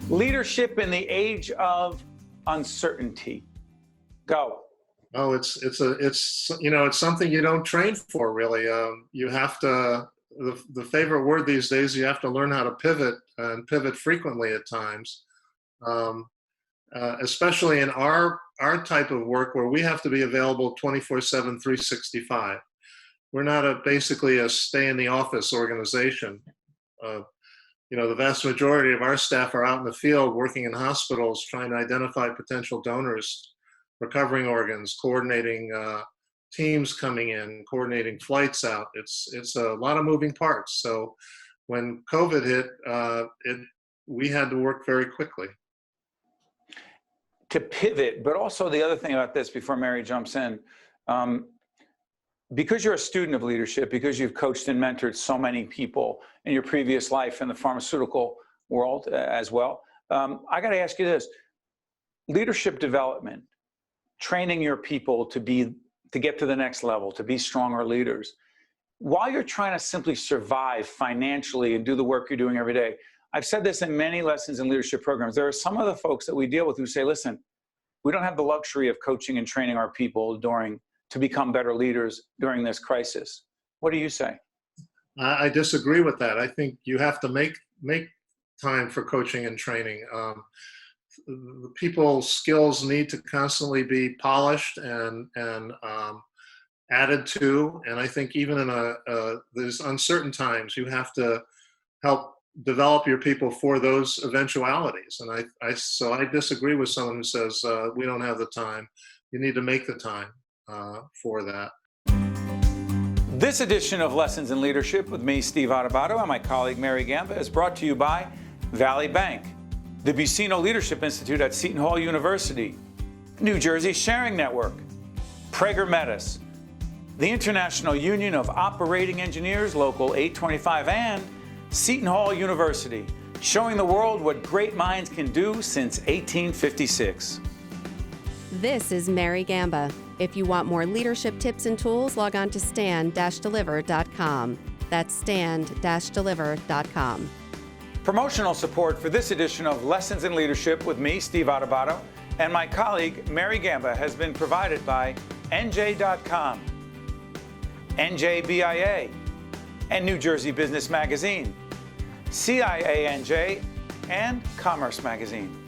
Leadership in the age of uncertainty. Go. Oh, it's something you don't train for really. You have to. The favorite word these days, you have to learn how to pivot and pivot frequently at times, especially in our type of work where we have to be available 24/7, 365. We're not basically a stay in the office organization. The vast majority of our staff are out in the field working in hospitals trying to identify potential donors, recovering organs, coordinating teams coming in, coordinating flights out. It's a lot of moving parts. So when COVID hit, we had to work very quickly. To pivot, but also the other thing about this before Mary jumps in, because you're a student of leadership, because you've coached and mentored so many people in your previous life in the pharmaceutical world as well, I got to ask you this. Leadership development, training your people to get to the next level, to be stronger leaders, while you're trying to simply survive financially and do the work you're doing every day. I've said this in many lessons in leadership programs. There are some of the folks that we deal with who say, listen, we don't have the luxury of coaching and training our people to become better leaders during this crisis. What do you say? I disagree with that. I think you have to make time for coaching and training. The people's skills need to constantly be polished and added to. And I think even in these uncertain times, you have to help develop your people for those eventualities. And so I disagree with someone who says we don't have the time. You need to make the time for that. This edition of Lessons in Leadership with me, Steve Adubato, and my colleague Mary Gamba is brought to you by Valley Bank, the Buccino Leadership Institute at Seton Hall University, New Jersey Sharing Network, Prager Metis, the International Union of Operating Engineers, Local 825, and Seton Hall University, showing the world what great minds can do since 1856. This is Mary Gamba. If you want more leadership tips and tools, log on to stand-deliver.com. That's stand-deliver.com. Promotional support for this edition of Lessons in Leadership with me, Steve Adubato, and my colleague Mary Gamba has been provided by NJ.com, NJBIA, and New Jersey Business Magazine, CIANJ, and Commerce Magazine.